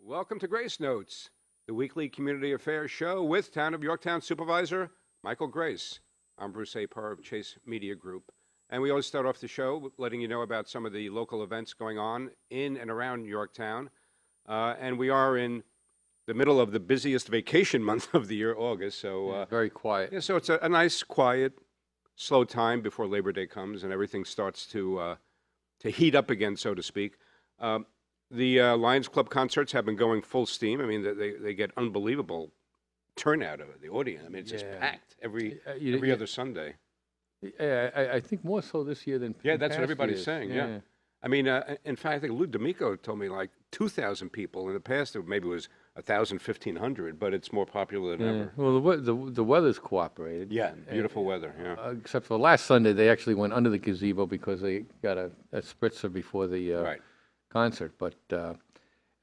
Welcome to Grace Notes, the weekly community affairs show with Town of Yorktown Supervisor Michael Grace. I'm Bruce Apar of Chase Media Group, and we always start off the show with letting you know about some of the local events going on in and around Yorktown. And we are in the middle of the busiest vacation month of the year, August. So Very quiet. yeah, so it's a nice, quiet, slow time before Labor Day comes and everything starts to heat up again, so to speak. The Lions Club concerts have been going full steam. I mean, they get unbelievable turnout of the audience. I mean, it's just packed every other Sunday. I think more so this year than Yeah, that's past what everybody's years. saying. Yeah. I mean, in fact, I think Lou D'Amico told me like 2,000 people. In the past, maybe it was 1,000, 1,500, but it's more popular than ever. Well, the weather's cooperated. Yeah, beautiful weather. Yeah. Except for last Sunday, they actually went under the gazebo because they got a spritzer before the Right. concert. But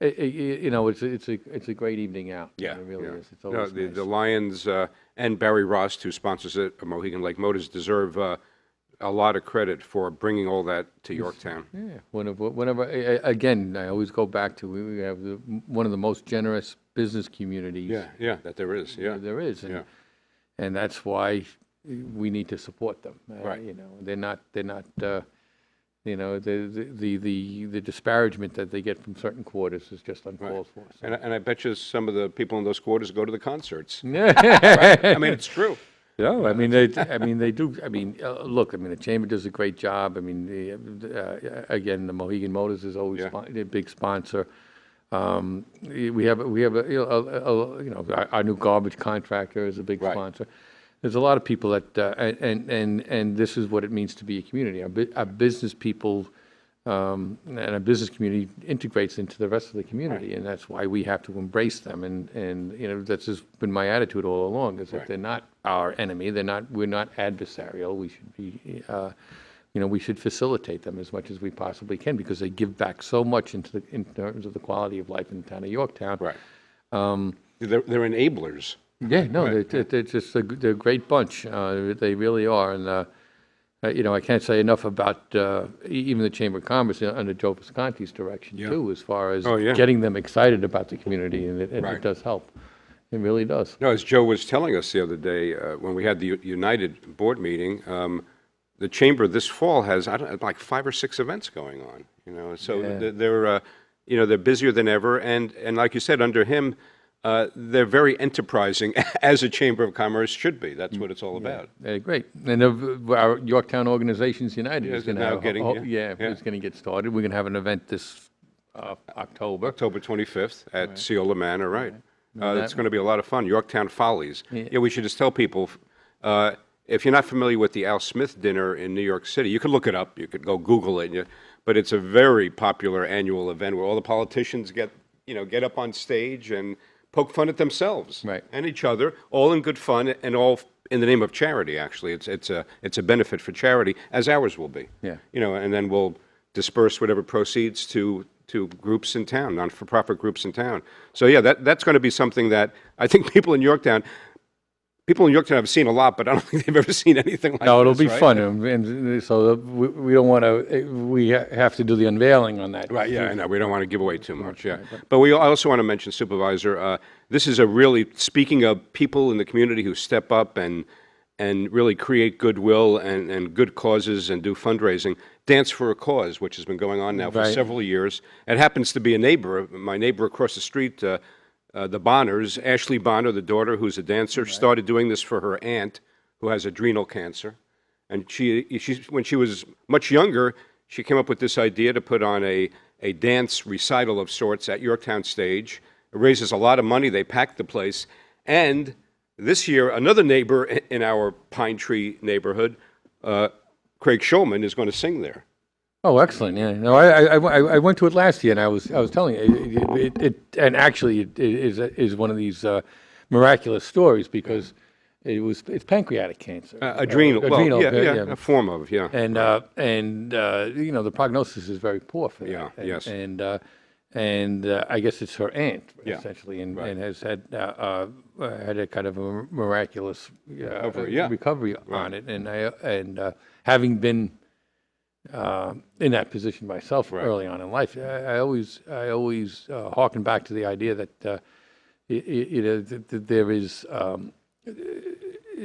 it's a great evening out. Yeah, it really yeah. is. It's always nice. The Lions and Barry Ross, who sponsors it, Mohegan Lake Motors, deserve a lot of credit for bringing all that to Yorktown. Yeah, whenever again, I always go back to we have one of the most generous business communities. Yeah, that there is. Yeah, there is, and that's why we need to support them. Right. They're not. The disparagement that they get from certain quarters is just uncalled for. So. and I bet you some of the people in those quarters go to the concerts. Yeah. I mean, it's true. No, I mean they do. I mean, look, I mean the chamber does a great job. I mean, again, the Mohegan Motors is always a big sponsor. We have our new garbage contractor is a big sponsor. There's a lot of people that and this is what it means to be a community. Our business people and our business community integrates into the rest of the community, and that's why we have to embrace them. And that's just been my attitude all along, is that they're not our enemy. We're not adversarial. We should be, we should facilitate them as much as we possibly can because they give back so much in terms of the quality of life in the town of Yorktown. Right. They're enablers. Yeah, no, they're just they're a great bunch. They really are, and I can't say enough about even the Chamber of Commerce under Joe Visconti's direction too, as far as getting them excited about the community, and it does help. It really does. No, as Joe was telling us the other day when we had the United board meeting, the Chamber this fall has like 5 or 6 events going on. So they're busier than ever, and like you said, under him. They're very enterprising, as a Chamber of Commerce should be. That's what it's all about. Great. And our Yorktown Organizations United is going to it's going to get started. We're going to have an event this October 25th at Ciola Manor, right? It's going to be a lot of fun. Yorktown Follies. Yeah, we should just tell people, if you're not familiar with the Al Smith dinner in New York City, you can look it up. You could go Google it. But it's a very popular annual event where all the politicians get up on stage and poke fun at themselves and each other, all in good fun and all in the name of charity. Actually, it's a benefit for charity, as ours will be. Yeah. And then we'll disperse whatever proceeds to groups in town, non-for-profit groups in town. So yeah, that's going to be something that I think people in Yorktown have seen a lot, but I don't think they've ever seen anything like this. No, it'll be fun, and so we don't want to. We have to do the unveiling on that. Right. Yeah, I know. We don't want to give away too much. Yeah, but we also want to mention, Supervisor. This is speaking of people in the community who step up and really create goodwill and good causes and do fundraising. Dance for a Cause, which has been going on now for several years. It happens to be my neighbor across the street. The Bonners, Ashley Bonner, the daughter, who's a dancer, started doing this for her aunt, who has adrenal cancer. And when she was much younger, she came up with this idea to put on a dance recital of sorts at Yorktown Stage. It raises a lot of money. They packed the place. And this year, another neighbor in our Pine Tree neighborhood, Craig Shulman, is going to sing there. Oh, excellent! Yeah, no, I went to it last year, and I was telling you, and actually it is one of these miraculous stories because it's pancreatic cancer, adrenal, a form of and the prognosis is very poor for that. Yeah, yes, and I guess it's her aunt essentially, and has had a kind of a miraculous recovery on it, and having been in that position myself Right. early on in life. I always harken back to the idea that there is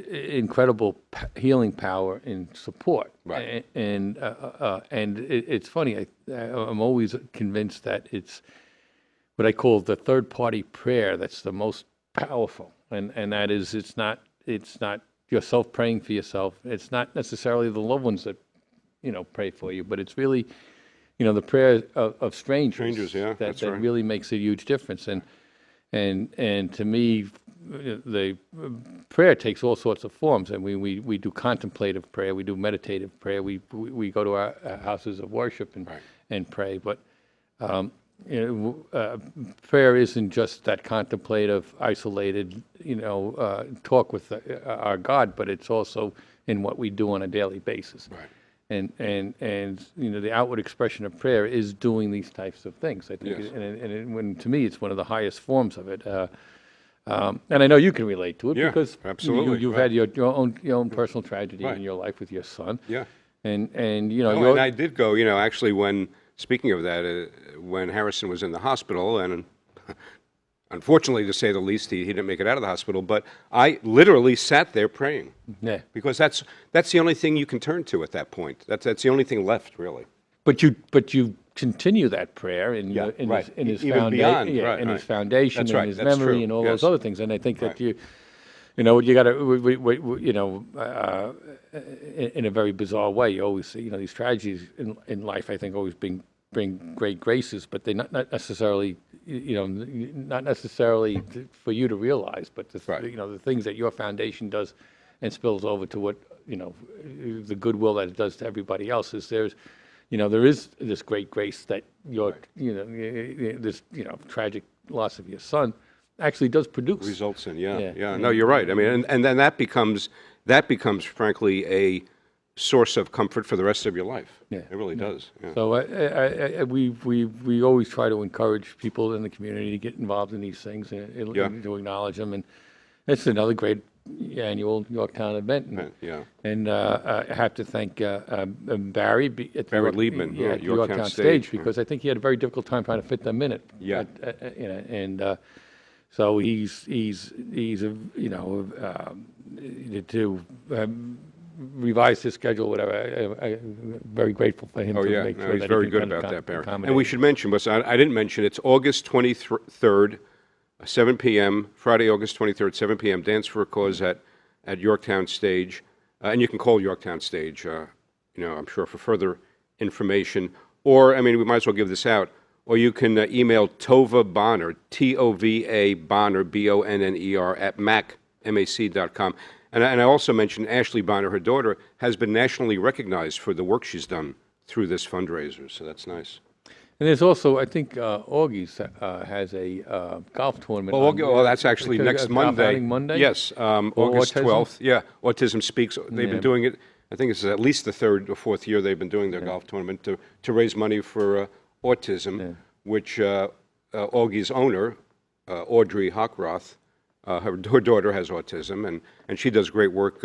incredible healing power in support. Right. And it's funny. I'm always convinced that it's what I call the third party prayer that's the most powerful, and that is it's not yourself praying for yourself. It's not necessarily the loved ones that pray for you, but it's really the prayer of strangers. Strangers, yeah, that that's that right. really makes a huge difference. And to me, the prayer takes all sorts of forms, and we do contemplative prayer, we do meditative prayer, we go to our houses of worship and Right. and pray, but prayer isn't just that contemplative, isolated, talk with our God, but it's also in what we do on a daily basis. Right. And the outward expression of prayer is doing these types of things. I think, Yes. when to me, it's one of the highest forms of it. And I know you can relate to it Yeah, because absolutely, you've right. had your own personal tragedy Right. in your life with your son. Yeah. And Oh, and I did go, actually, speaking of that, when Harrison was in the hospital, and unfortunately, to say the least, he didn't make it out of the hospital, but I literally sat there praying. Yeah. Because that's the only thing you can turn to at that point. That's the only thing left, really. But you continue that prayer in Yeah, right. his Even beyond, right, in his right. foundation, That's in right, his that's memory, true, and all yes. those other things. And I think that Right. you got to, in a very bizarre way, you always see, these tragedies in life, I think, always bring great graces, but they not necessarily, not necessarily for you to realize, but Right. the things that your foundation does and spills over to what, the goodwill that it does to everybody else is there is this great grace that this, tragic loss of your son actually does produce. Results in, yeah, Yeah. yeah. No, you're right. I mean, and then that becomes, frankly, a source of comfort for the rest of your life. Yeah. It really does. Yeah. So we always try to encourage people in the community to get involved in these things and Yeah. to acknowledge them. And it's another great annual Yorktown event. Right, yeah. And I have to thank Barry at the Barry Liebman, at the Yorktown Yorktown Stage, stage, because I think he had a very difficult time trying to fit them in it. Yeah. So he's to revise his schedule, whatever. I'm very grateful for him Oh, to yeah. make No, sure he's that very he good can about that, Barry. accommodate. And we should mention, but I didn't mention, it's August 23rd, 7 p.m., Friday, August 23rd, 7 p.m., Dance for a Cause at Yorktown Stage. And you can call Yorktown Stage, I'm sure, for further information. Or, I mean, we might as well give this out. Or you can email Tova Bonner, Tova Bonner, Bonner, at mac.com. And I also mentioned Ashley Bonner, her daughter, has been nationally recognized for the work she's done through this fundraiser, so that's nice. And there's also, I think, Augie's has a golf tournament. Well, that's actually next Monday. outing Monday? Yes, August autism? 12th. Yeah, Autism Speaks. They've been doing it, I think it's at least the third or fourth year they've been doing their golf tournament to raise money for autism, which Augie's owner, Audrey Hockroth, her daughter has autism, and she does great work,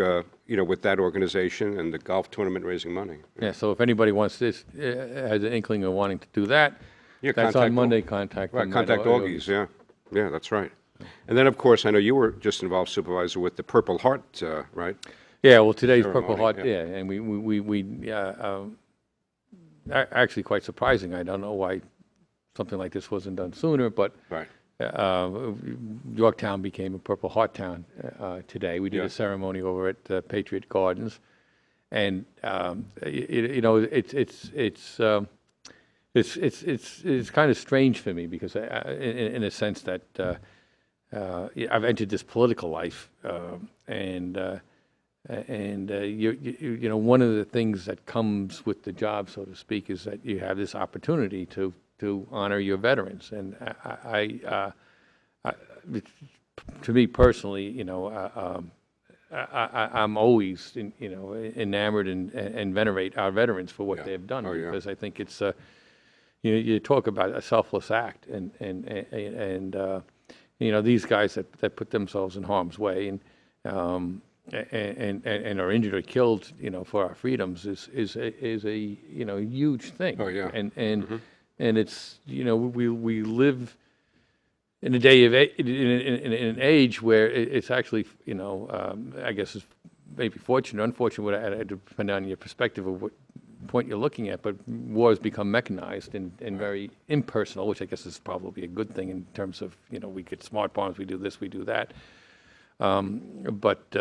with that organization and the golf tournament raising money. Yeah, so if anybody wants this, has an inkling of wanting to do that, Yeah, that's contact on Monday, contact Right, them. contact Augie's, yeah. Yeah, that's right. And then, of course, I know you were just involved, Supervisor, with the Purple Heart, right? Yeah, well, today's ceremony, Purple Heart, yeah. and actually quite surprising. I don't know why something like this wasn't done sooner, but Right. Yorktown became a Purple Heart town today. We did Yeah. a ceremony over at Patriot Gardens, and it's kind of strange for me because in a sense that I've entered this political life, and one of the things that comes with the job, so to speak, is that you have this opportunity to honor your veterans, and to me personally, I'm always enamored and venerate our veterans for what Yeah. they've done, Oh, yeah. because I think it's you talk about a selfless act, and these guys that put themselves in harm's way, and are injured or killed, for our freedoms is a huge thing. Oh, yeah. And it's we live in a day of in an age where it's actually I guess it's maybe fortunate or unfortunate, depending on your perspective of what point you're looking at, but war has become mechanized and very impersonal, which I guess is probably a good thing in terms of we get smart bombs, we do this, we do that, but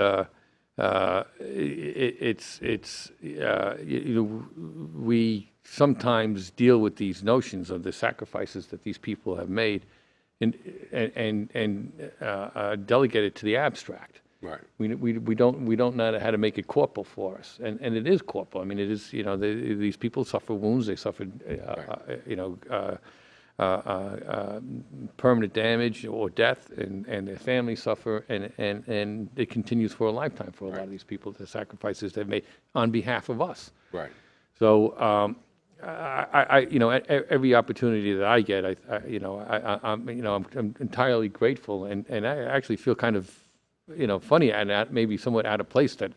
we sometimes deal with these notions of the sacrifices that these people have made, and delegate it to the abstract. Right. We don't know how to make it corporal for us, and it is corporal. I mean, it is these people suffer wounds, they suffered permanent damage or death, and their families suffer, and it continues for a lifetime for a lot of these people. The sacrifices they've made on behalf of us. Right. So every opportunity that I get, I'm entirely grateful, and I actually feel kind of funny and maybe somewhat out of place that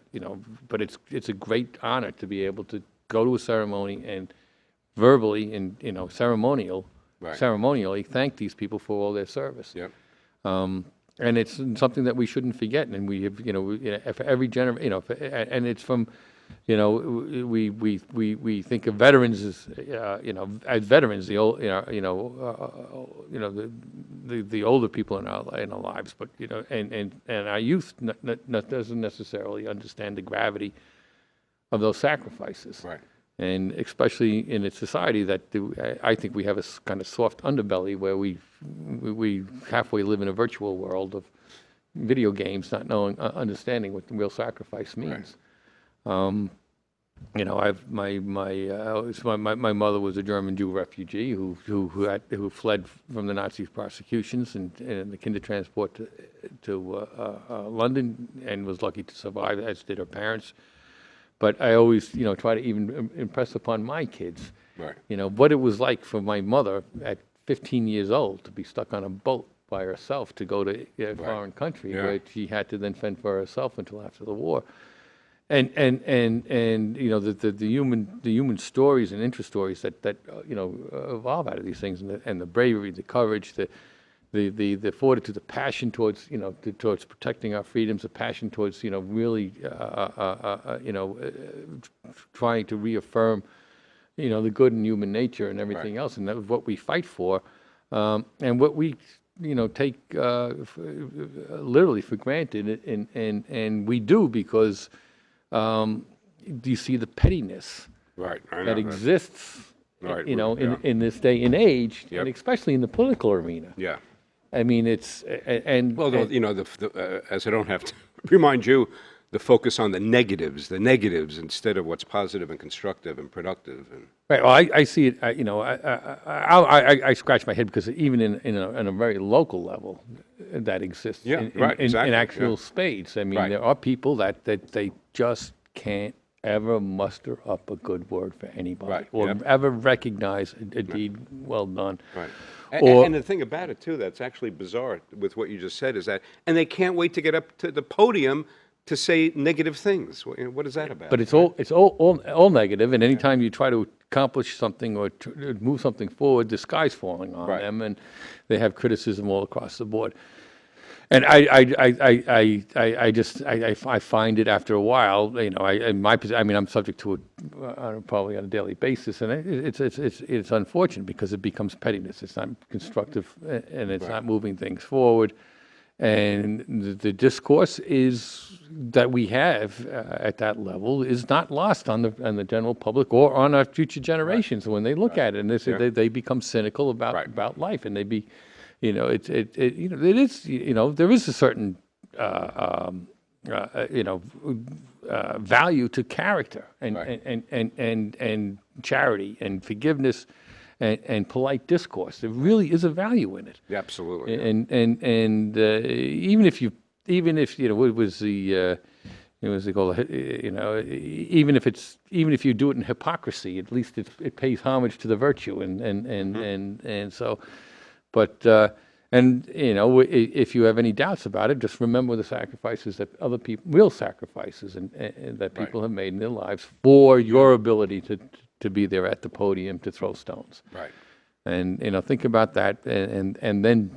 but it's a great honor to be able to go to a ceremony and verbally and ceremonially thank these people for all their service. Yep. And it's something that we shouldn't forget, and we have for every generation, and it's from we think of veterans as as veterans, the old the older people in our lives, but and our youth doesn't necessarily understand the gravity of those sacrifices. Right. And especially in a society that I think we have a kind of soft underbelly where we halfway live in a virtual world of video games, not knowing, understanding what the real sacrifice means. Right. My mother was a German Jew refugee who fled from the Nazi prosecutions and the Kindertransport to London, and was lucky to survive, as did her parents. But I always, try to even impress upon my kids, what it was like for my mother at 15 years old to be stuck on a boat by herself to go to a foreign country where she had to then fend for herself until after the war. And the human stories and interest stories that evolve out of these things, and the bravery, the courage, the fortitude, the passion towards towards protecting our freedoms, the passion towards really trying to reaffirm the good in human nature and everything else, and that was what we fight for, and what we take literally for granted, and we do because do you see the pettiness that exists in this day and age, and especially in the political arena. Yeah. I mean, it's as I don't have to remind you, the focus on the negatives instead of what's positive and constructive and productive. And right. Well, I see it. I scratch my head because even in a very local level, that exists. In actual spades. I mean, there are people that they just can't ever muster up a good word for anybody, or ever recognize a deed well done. Right. And the thing about it, too, that's actually bizarre with what you just said is that, and they can't wait to get up to the podium to say negative things. What is that about? But it's all negative, and anytime you try to accomplish something or move something forward, the sky's falling on them, and they have criticism all across the board. And I find it after a while, I'm subject to it probably on a daily basis, and it's unfortunate because it becomes pettiness. It's not constructive, and it's not moving things forward. And the discourse that we have at that level is not lost on the general public or on our future generations. When they look at it and they become cynical about life, and they there is a certain value to character and charity and forgiveness and polite discourse. There really is a value in it. Absolutely. And even if what was the even if you do it in hypocrisy, at least it pays homage to the virtue and so. But And, if you have any doubts about it, just remember the sacrifices that other people, real sacrifices and that people have made in their lives for your ability to be there at the podium to throw stones. Right. And, think about that and then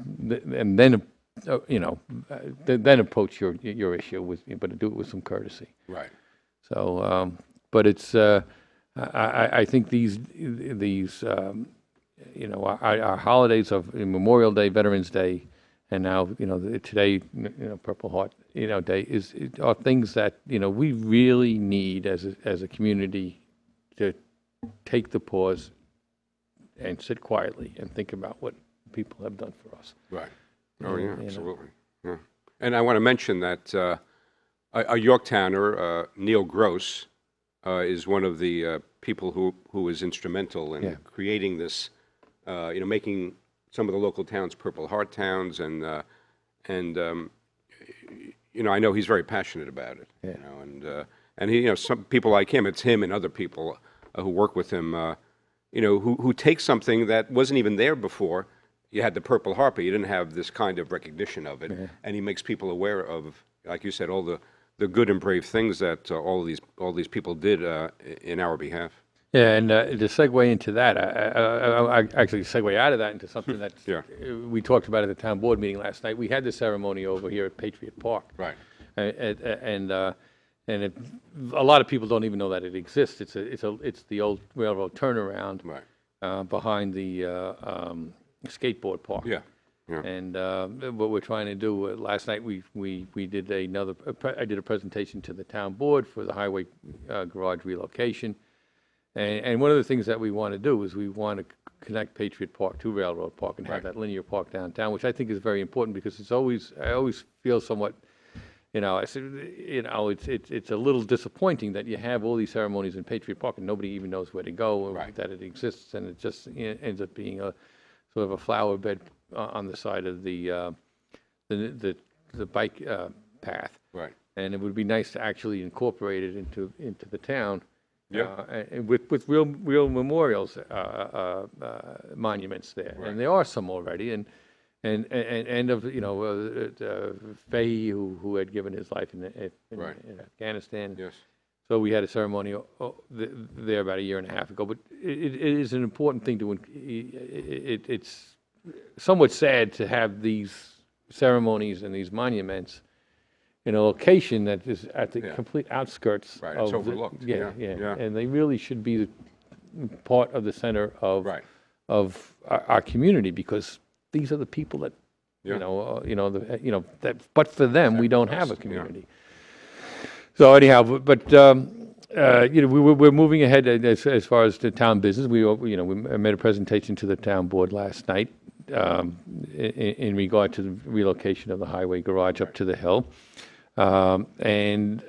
then approach your issue but do it with some courtesy. Right. So, but it's, I think these our holidays of Memorial Day, Veterans Day, and now, today, Purple Heart, Day are things that, we really need as a community to take the pause and sit quietly and think about what people have done for us. Right. Oh, yeah, absolutely. Yeah. And I want to mention that a Yorktowner, Neil Gross, is one of the people who was instrumental in creating this, making some of the local towns Purple Heart towns, and I know he's very passionate about it. Yeah. And he, some people like him, it's him and other people who work with him, who take something that wasn't even there before. You had the Purple Heart, but you didn't have this kind of recognition of it, and he makes people aware of, like you said, all the good and brave things that all these people did in our behalf. Yeah, and to segue into that, I actually segue out of that into something that we talked about at the town board meeting last night. We had the ceremony over here at Patriot Park, right? And a lot of people don't even know that it exists. It's the old railroad turnaround, right, behind the skateboard park. Yeah. Yeah. And what we're trying to do, last night we did I did a presentation to the town board for the highway garage relocation. And one of the things that we want to do is we want to connect Patriot Park to Railroad Park and have that linear park downtown, which I think is very important because I always feel somewhat, it's a little disappointing that you have all these ceremonies in Patriot Park and nobody even knows where to go or that it exists, and it just ends up being a sort of a flower bed on the side of the bike path. Right. And it would be nice to actually incorporate it into the town. Yeah. And with real memorials, monuments there, and there are some already, and of Fahey who had given his life in Afghanistan. Yes. So we had a ceremony there about a year and a half ago. But it is an important thing it's somewhat sad to have these ceremonies and these monuments in a location that is at the complete outskirts. Right, it's overlooked. Yeah, and they really should be part of the center of our community, because these are the people that but for them we don't have a community. So anyhow, but we're moving ahead as far as the town business. We made a presentation to the town board last night in regard to the relocation of the highway garage up to the hill. And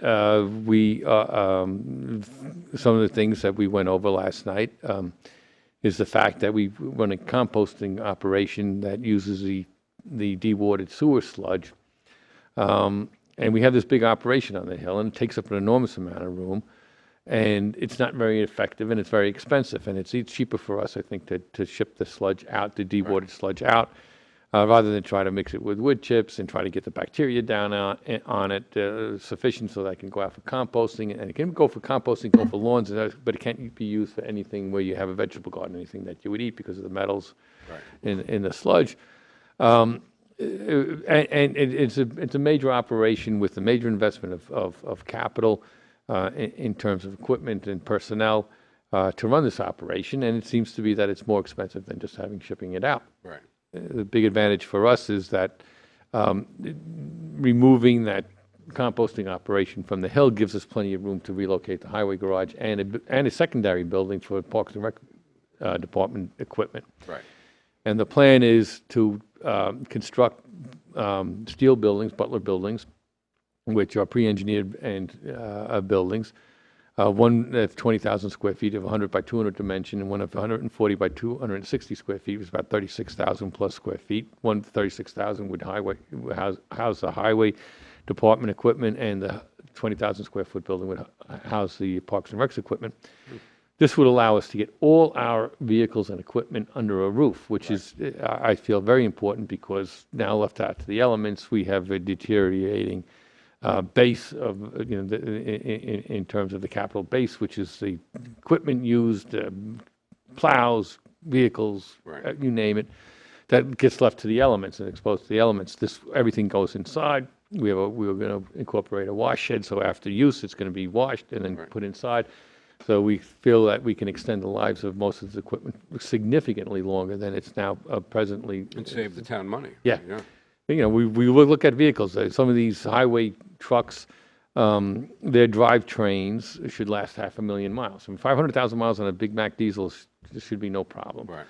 we some of the things that we went over last night is the fact that we run a composting operation that uses the dewatered sewer sludge, and we have this big operation on the hill, and it takes up an enormous amount of room, and it's not very effective, and it's very expensive, and it's cheaper for us, I think, to ship the sludge out, the dewatered sludge out, rather than try to mix it with wood chips and try to get the bacteria down on it sufficient so that it can go out for composting. And it can go for composting, go for lawns, but it can't be used for anything where you have a vegetable garden, anything that you would eat because of the metals in the sludge. And it's a major operation with a major investment of capital in terms of equipment and personnel to run this operation. And it seems to be that it's more expensive than just shipping it out. Right. The big advantage for us is that removing that composting operation from the hill gives us plenty of room to relocate the highway garage and a secondary building for Parks and Rec Department equipment. Right. And the plan is to construct steel buildings, Butler buildings, which are pre-engineered and buildings. One that's 20,000 square feet of 100 by 200 dimension, and one of 140 by 260 square feet was about 36,000 plus square feet. One 36,000 would house the highway department equipment, and the 20,000 square foot building would house the Parks and Recs equipment. This would allow us to get all our vehicles and equipment under a roof, which is, I feel, very important because now left out to the elements, we have a deteriorating base of, in terms of the capital base, which is the equipment used, plows, vehicles, Right. you name it, that gets left to the elements and exposed to the elements. Everything goes inside. We were going to incorporate a wash shed, so after use, it's going to be washed and then put inside. So we feel that we can extend the lives of most of the equipment significantly longer than it's now presently. And save the town money. Yeah. We will look at vehicles. Some of these highway trucks, their drivetrains should last 500,000 miles. I mean, 500,000 miles on a Big Mac diesel should be no problem. Right.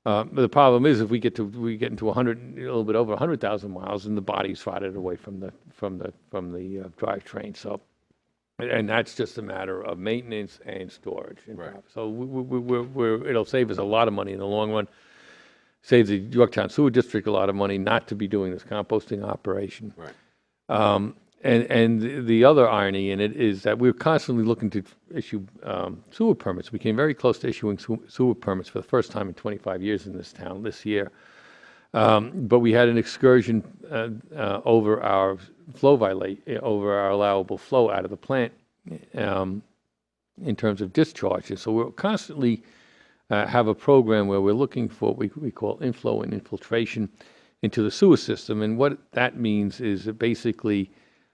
But the problem is if we get into 100, a little bit over 100,000 miles, and the body's rotted away from the drivetrain. So, and that's just a matter of maintenance and storage. Right. So it'll save us a lot of money in the long run. Save the Yorktown Sewer District a lot of money not to be doing this composting operation. Right. And the other irony in it is that we're constantly looking to issue sewer permits. We came very close to issuing sewer permits for the first time in 25 years in this town this year. But we had an excursion over our over our allowable flow out of the plant in terms of discharges. So we're constantly have a program where we're looking for what we call inflow and infiltration into the sewer system. And what that means is that basically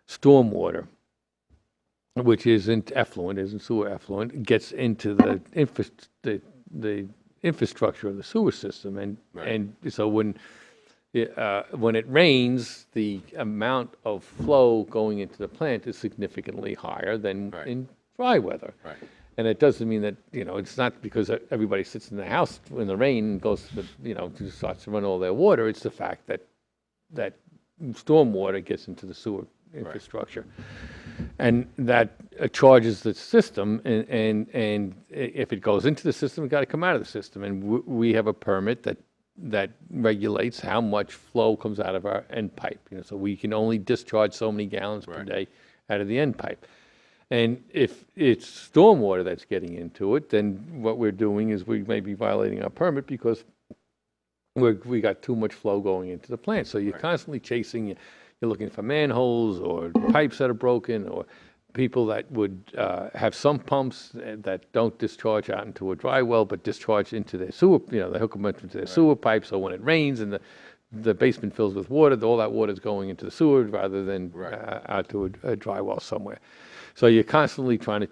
stormwater, which isn't effluent, isn't sewer effluent, gets into the infrastructure of the sewer system. And so when it rains, the amount of flow going into the plant is significantly higher than in dry weather. Right. And it doesn't mean that, it's not because everybody sits in the house in the rain and goes to, starts to run all their water. It's the fact that stormwater gets into the sewer infrastructure. And that charges the system, and if it goes into the system, it's got to come out of the system. And we have a permit that regulates how much flow comes out of our end pipe. So we can only discharge so many gallons per day out of the end pipe. And if it's stormwater that's getting into it, then what we're doing is we may be violating our permit because we got too much flow going into the plant. So you're constantly chasing, you're looking for manholes or pipes that are broken, or people that would have sump pumps that don't discharge out into a dry well, but discharge into their sewer, they hook them into their sewer pipe. So when it rains and the basement fills with water, all that water is going into the sewer rather than out to a dry well somewhere. So you're constantly trying to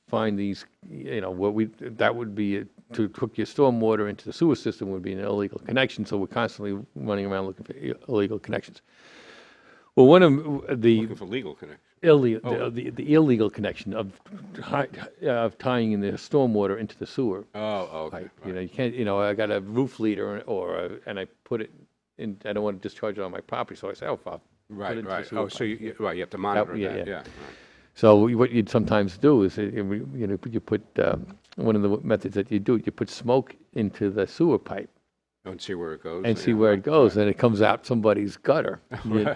find these, that would be to hook your stormwater into the sewer system would be an illegal connection. So we're constantly running around looking for illegal connections. Well, one of the Looking for legal connection. the illegal connection of tying in the stormwater into the sewer pipe. You can't. I got a roof leader and I put it in. I don't want to discharge it on my property, so I say, I'll put it into the sewer pipe. So you have to monitor that. Yeah. Right. So what you'd sometimes do is, you put one of the methods that you do, you put smoke into the sewer pipe. And see where it goes. And see where it goes, and it comes out somebody's gutter. And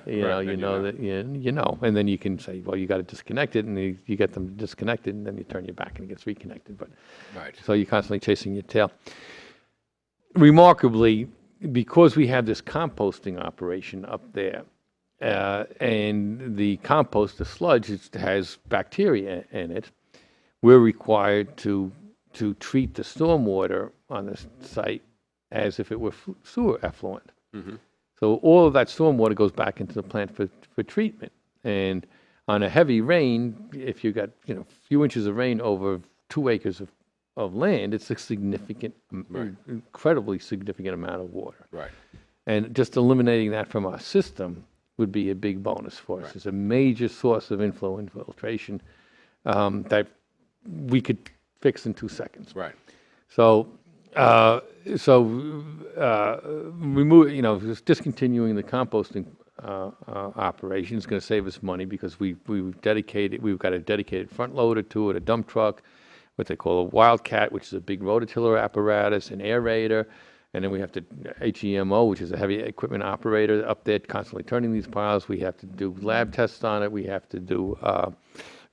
then you can say, well, you got to disconnect it, and you get them disconnected, and then you turn your back and it gets reconnected. But so you're constantly chasing your tail. Remarkably, because we have this composting operation up there, and the compost, the sludge, has bacteria in it, we're required to treat the stormwater on the site as if it were sewer effluent. Mm-hmm. So all of that stormwater goes back into the plant for treatment. And on a heavy rain, if you got a few inches of rain over 2 acres of land, it's a significant, incredibly significant amount of water. Right. And just eliminating that from our system would be a big bonus for us. It's a major source of inflow infiltration that we could fix in 2 seconds. Right. So discontinuing the composting operation is going to save us money because we've got a dedicated front loader to it, a dump truck, what they call a Wildcat, which is a big rototiller apparatus, an aerator, and then we have to HEMO, which is a heavy equipment operator up there constantly turning these piles. We have to do lab tests on it. We have to do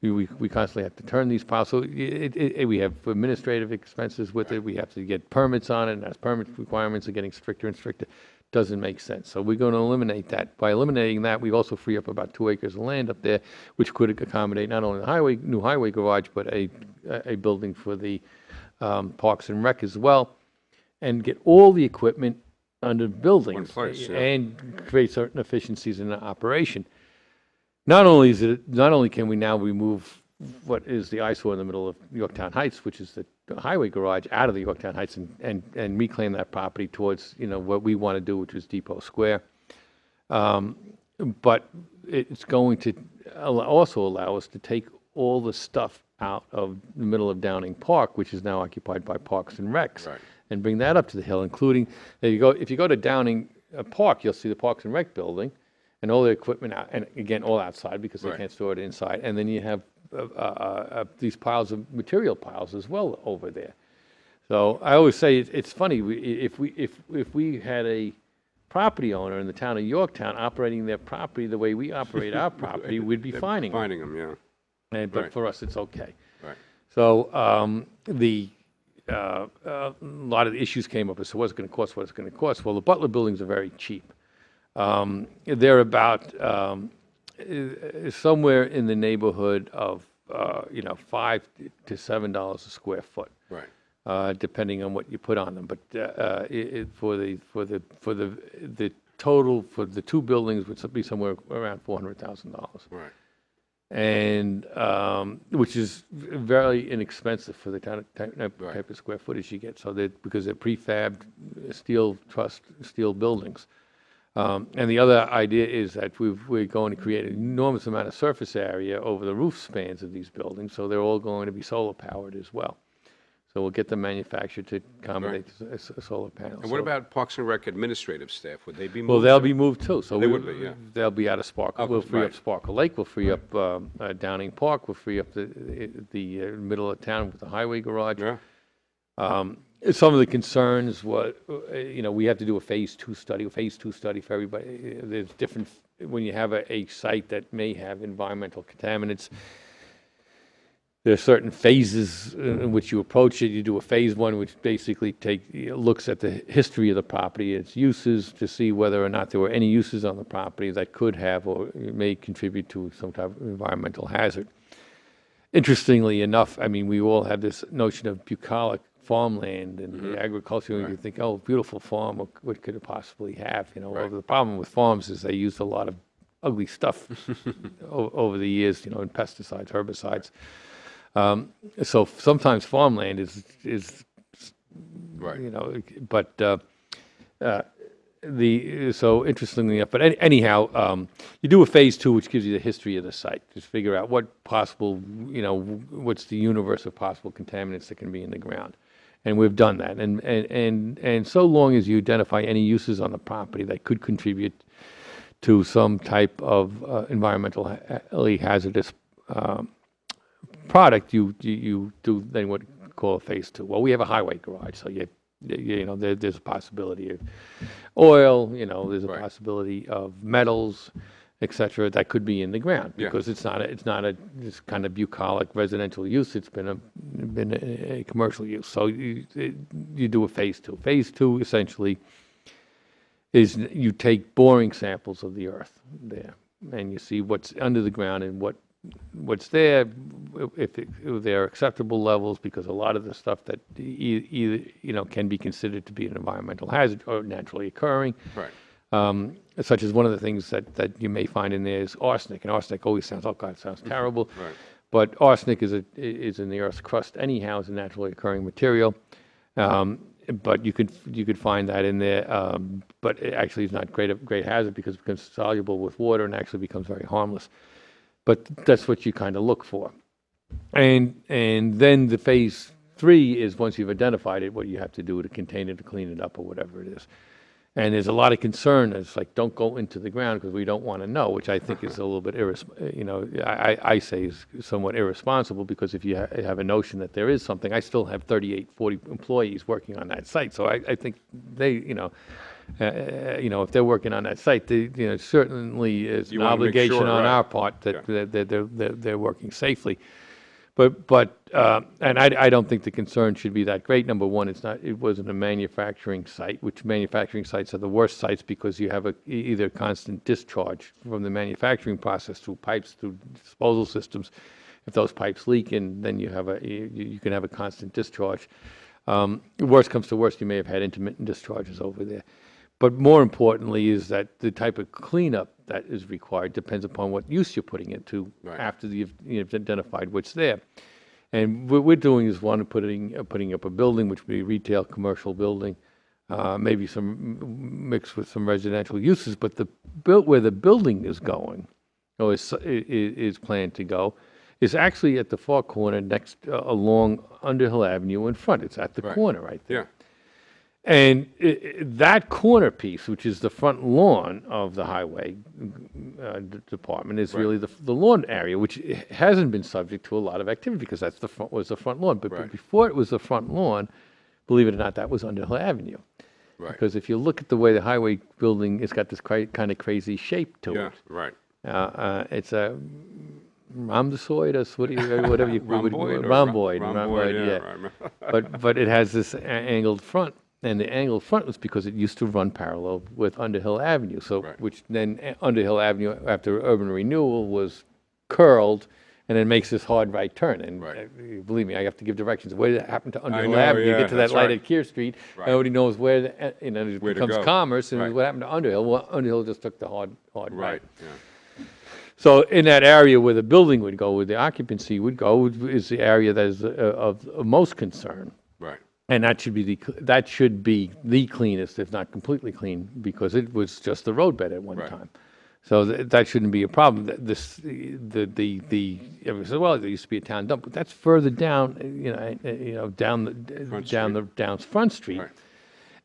we constantly have to turn these piles. So we have administrative expenses with it. We have to get permits on it, and as permit requirements are getting stricter and stricter, doesn't make sense. So we're going to eliminate that. By eliminating that, we also free up about 2 acres of land up there, which could accommodate not only the new highway garage, but a building for the Parks and Rec as well, and get all the equipment under buildings. One place, yeah. And create certain efficiencies in the operation. Not only can we now remove what is the eyesore in the middle of Yorktown Heights, which is the highway garage, out of the Yorktown Heights and reclaim that property towards, what we want to do, which is Depot Square. But it's going to also allow us to take all the stuff out of the middle of Downing Park, which is now occupied by Parks and Recs, Right. and bring that up to the hill, including, if you go to Downing Park, you'll see the Parks and Rec building, and all the equipment out, and again, all outside because they Right. can't store it inside. And then you have these piles of material piles as well over there. So I always say it's funny, if we had a property owner in the town of Yorktown operating their property the way we operate our property, we'd be fining them. Finding them, yeah. But Right. for us, it's okay. Right. So a lot of the issues came up. So what's it going to cost? What's it going to cost? Well, the Butler buildings are very cheap. They're about somewhere in the neighborhood of $5 to $7 a square foot, Right. depending on what you put on them. But for the total for the two buildings would be somewhere around $400,000. Right. And which is very inexpensive for the type of square footage you get. So that because they're prefabbed steel truss steel buildings. And the other idea is that we're going to create an enormous amount of surface area over the roof spans of these buildings, so they're all going to be solar powered as well. So we'll get them manufactured to accommodate solar panels. And what about Parks and Rec administrative staff? Would they be moved? Well, they'll be moved too. So They would be, yeah. They'll be out of Sparkle. We'll free up Sparkle Lake. We'll free up Downing Park. We'll free up the middle of town with the highway garage. Yeah. Some of the concerns were, we have to do a phase two study for everybody. There's different, when you have a site that may have environmental contaminants, there are certain phases in which you approach it. You do a phase one, which basically looks at the history of the property, its uses, to see whether or not there were any uses on the property that could have or may contribute to some type of environmental hazard. Interestingly enough, we all have this notion of bucolic farmland and agriculture. You think, oh, beautiful farm, what could it possibly have? Well, the problem with farms is they use a lot of ugly stuff over the years, and pesticides, herbicides. So sometimes farmland is Right. But so interestingly enough, but anyhow, you do a phase two, which gives you the history of the site. Just figure out what possible, what's the universe of possible contaminants that can be in the ground. And we've done that. And so long as you identify any uses on the property that could contribute to some type of environmentally hazardous product, you do then what you call a phase two. Well, we have a highway garage, so there's a possibility of oil, there's a possibility of metals, et cetera, that could be in the ground because it's not a this kind of bucolic residential use. It's been a commercial use. So you do a phase two. Phase two essentially is you take boring samples of the earth there, and you see what's under the ground and what's there, if they're acceptable levels, because a lot of the stuff that either can be considered to be an environmental hazard or naturally occurring. Right. Such as one of the things that you may find in there is arsenic, and arsenic always sounds, oh God, it sounds terrible. Right. But arsenic is in the Earth's crust anyhow, is a naturally occurring material. But you could find that in there, but it actually is not great hazard because it becomes soluble with water and actually becomes very harmless. But that's what you kind of look for. And then the phase three is once you've identified it, what you have to do to contain it, to clean it up, or whatever it is. And there's a lot of concern. It's like, don't go into the ground because we don't want to know, which I think is a little bit I say is somewhat irresponsible, because if you have a notion that there is something, I still have 40 employees working on that site. So I think they, if they're working on that site, certainly is You an wanna make obligation sure, on right. our part that they're working safely. And I don't think the concern should be that great. Number one, it wasn't a manufacturing site, which manufacturing sites are the worst sites because you have either constant discharge from the manufacturing process through pipes, through disposal systems. If those pipes leak, and then you can have a constant discharge. Worst comes to worst, you may have had intermittent discharges over there. But more importantly is that the type of cleanup that is required depends upon what use you're putting it to after you've identified what's there. And what we're doing is putting up a building, which would be a retail commercial building, maybe some mixed with some residential uses. But where the building is going, or is planned to go, is actually at the far corner next along Underhill Avenue in front. It's at the corner right there. Yeah. And that corner piece, which is the front lawn of the highway department, is really the lawn area, which hasn't been subject to a lot of activity because was the front lawn. But before it was the front lawn, believe it or not, that was Underhill Avenue. Right. Because if you look at the way the highway building, it's got this kind of crazy shape to Yeah, it. right. It's a rhomboid, whatever you rhomboid, rhomboid, yeah. But it has this angled front. And the angled front was because it used to run parallel with Underhill Avenue. So, which then Underhill Avenue, after urban renewal, was curled, and it makes this hard right turn. And believe me, I have to give directions. What happened to Underhill Avenue? You get to that light at Keir Street. Nobody knows where it becomes Commerce. And what happened to Underhill? Well, Underhill just took the hard right. Yeah. So in that area where the building would go, where the occupancy would go, is the area that is of most concern. Right. And that should be the cleanest, if not completely clean, because it was just the roadbed at one time. So that shouldn't be a problem. Everyone says, well, there used to be a town dump, but that's further down, down Front Street. Right.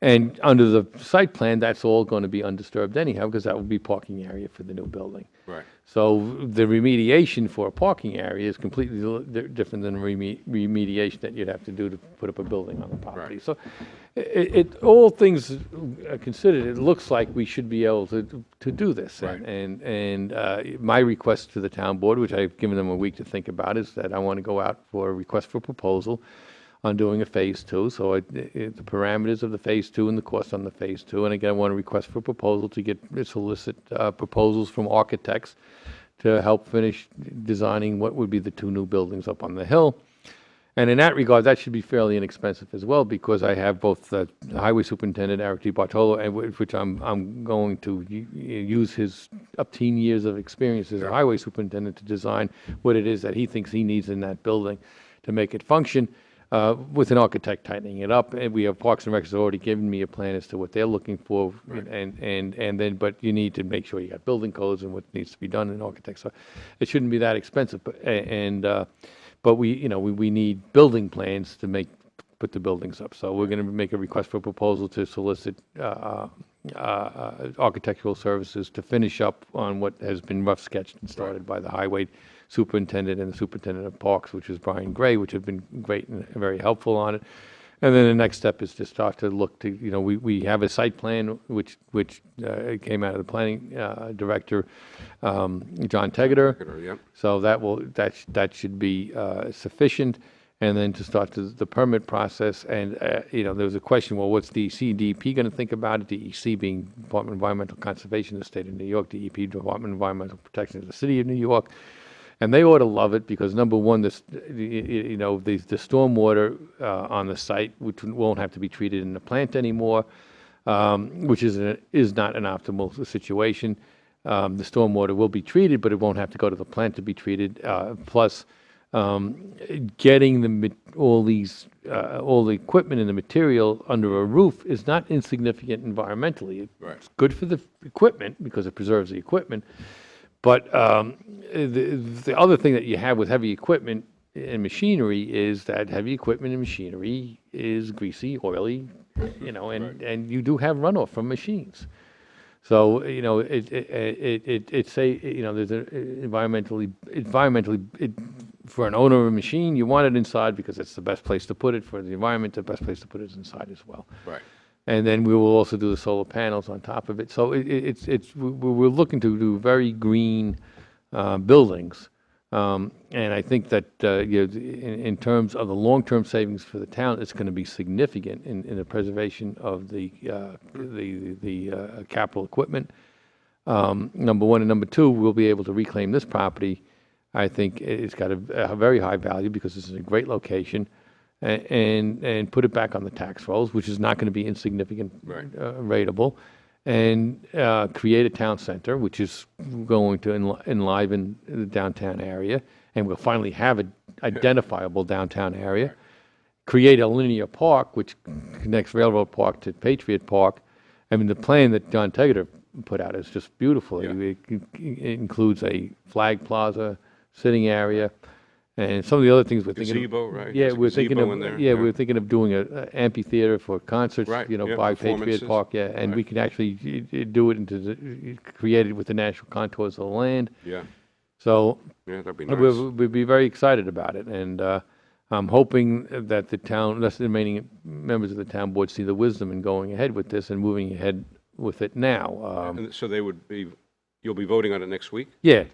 And under the site plan, that's all going to be undisturbed anyhow, because that will be parking area for the new building. Right. So the remediation for a parking area is completely different than remediation that you'd have to do to put up a building on the property. So all things considered, it looks like we should be able to do this. Right. And my request to the town board, which I've given them a week to think about, is that I want to go out for a request for proposal on doing a phase two. So the parameters of the phase two and the cost on the phase two. And again, I want to request for proposal to solicit proposals from architects to help finish designing what would be the two new buildings up on the hill. And in that regard, that should be fairly inexpensive as well, because I have both the highway superintendent, Eric D. Bartolo, and which I'm going to use his up to 10 years of experience as a highway superintendent to design what it is that he thinks he needs in that building to make it function. With an architect tightening it up, and we have Parks and Rec has already given me a plan as to what they're looking for, but you need to make sure you got building codes and what needs to be done in architects. So it shouldn't be that expensive, but we need building plans to put the buildings up. So we're going to make a request for proposal to solicit architectural services to finish up on what has been rough sketched and started by the highway superintendent and the superintendent of parks, which is Brian Gray, which have been great and very helpful on it. And then the next step is to start to look to, we have a site plan which came out of the planning director, John Tegeter. Yep. So that should be sufficient. And then to start the permit process. And, there was a question, well, what's DEP going to think about it? DEC being Department of Environmental Conservation of the state of New York, DEP, Department of Environmental Protection of the city of New York. And they ought to love it because, number one, the stormwater on the site, which won't have to be treated in the plant anymore, which is not an optimal situation. The stormwater will be treated, but it won't have to go to the plant to be treated. Plus, getting all the equipment and the material under a roof is not insignificant environmentally. It's good for the equipment because it preserves the equipment. But the other thing that you have with heavy equipment and machinery is that heavy equipment and machinery is greasy, oily, and you do have runoff from machines. So there's environmentally for an owner of a machine, you want it inside because it's the best place to put it. For the environment, the best place to put it is inside as well. Right. And then we will also do the solar panels on top of it. So we're looking to do very green buildings. And I think that in terms of the long-term savings for the town, it's going to be significant in the preservation of the capital equipment. Number one, and number two, we'll be able to reclaim this property. I think it's got a very high value because it's in a great location, and put it back on the tax rolls, which is not going to be insignificant, rateable, and create a town center, which is going to enliven the downtown area, and we'll finally have an identifiable downtown area. Create a linear park, which connects Railroad Park to Patriot Park. I mean, the plan that John Tegeter put out is just beautiful. It includes a flag plaza, sitting area, and some of the other things we're thinking. Gazebo, right? Yeah, There's a we're thinking gazebo of. in there. Yeah, we're thinking of doing an amphitheater for concerts. Right, By Patriot performances. Park. Yeah, and we can actually do it create it with the natural contours of the land. Yeah. So Yeah, that'd be nice. we'd be very excited about it, and I'm hoping that the remaining members of the town board see the wisdom in going ahead with this and moving ahead with it now. And so you'll be voting on it next week? Yeah.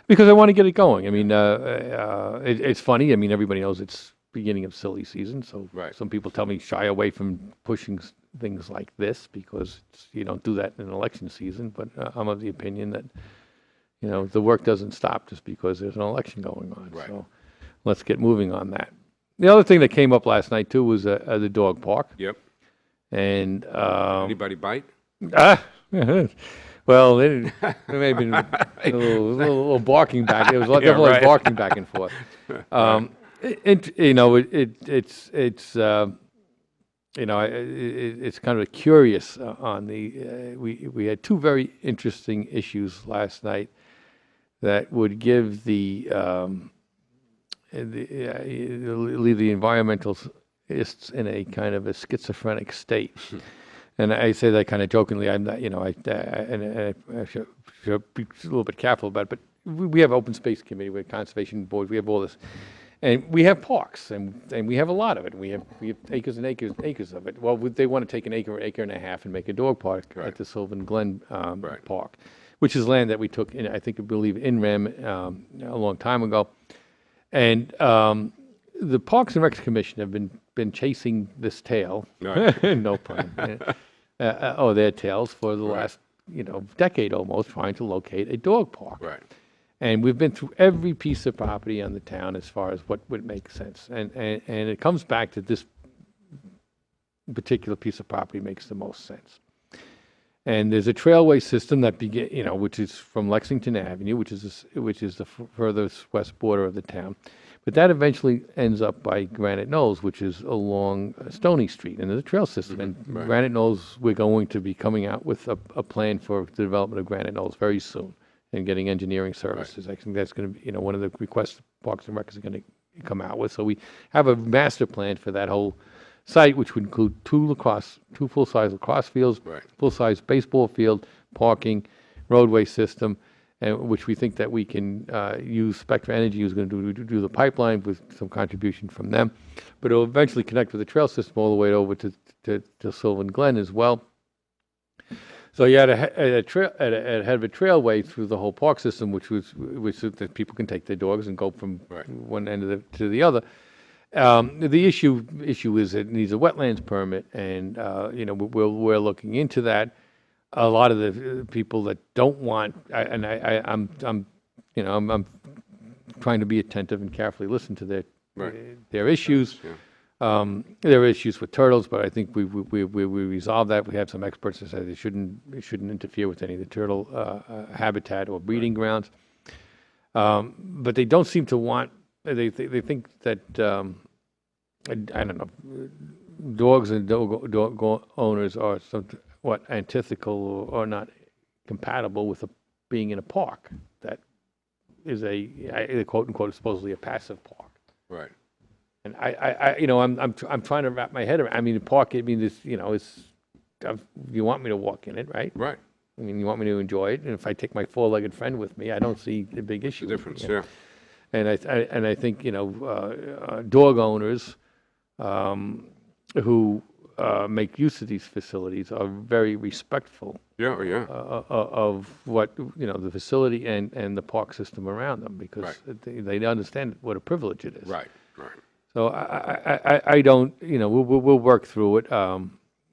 Because I want to get it going. I mean, it's funny. I mean, everybody knows it's beginning of silly season, so some people tell me shy away from pushing things like this because you don't do that in an election season. But I'm of the opinion that the work doesn't stop just because there's an election going on. Right. So let's get moving on that. The other thing that came up last night too was the dog park. Yep. And Anybody bite? well, there may have been a little barking back. It was definitely barking back and forth. It's kind of curious on the. We had two very interesting issues last night that would give leave the environmentalists in a kind of a schizophrenic state. And I say that kind of jokingly. I'm not, I should be a little bit careful about it. But we have open space committee, we have conservation board, we have all this, and we have parks, and we have a lot of it. We have acres and acres and acres of it. Well, they want to take an acre and a half and make a dog park at the Sylvan Glen Park, which is land that we took in, I believe, in REM a long time ago, and the Parks and Recs Commission have been chasing this tail, no pun, their tails for the last decade almost, trying to locate a dog park. Right. And we've been through every piece of property on the town as far as what would make sense, and it comes back to this particular piece of property makes the most sense. And there's a trailway system that which is from Lexington Avenue, which is the furthest west border of the town. But that eventually ends up by Granite Knolls, which is along Stony Street, and there's a trail system. And Granite Knolls, we're going to be coming out with a plan for the development of Granite Knolls very soon, and getting engineering services. I think that's going to be, one of the requests Parks and Rec is going to come out with. So we have a master plan for that whole site, which would include two full-size lacrosse fields, full-size baseball field, parking, roadway system, and which we think that we can use Spectra Energy, who's going to do the pipeline with some contribution from them. But it'll eventually connect with the trail system all the way over to Sylvan Glen as well. So you had a head of a trailway through the whole park system, which that people can take their dogs and go from one end to the other. The issue is it needs a wetlands permit, and we're looking into that. A lot of the people that don't want, I'm trying to be attentive and carefully listen to their issues. There are issues with turtles, but I think we resolved that. We have some experts that say it shouldn't interfere with any of the turtle habitat or breeding grounds. But they don't seem to want. They think that I don't know. Dogs and dog owners are somewhat antithetical or not compatible with being in a park that is a quote unquote supposedly a passive park. Right. And I'm trying to wrap my head around. I mean, the park. I mean, this. You want me to walk in it, right? Right. I mean, you want me to enjoy it, and if I take my four-legged friend with me, I don't see the big issue. The difference, yeah. And I think dog owners who make use of these facilities are very respectful Yeah. of what, the facility and the park system around them, because they understand what a privilege it is. Right. So I don't, we'll work through it.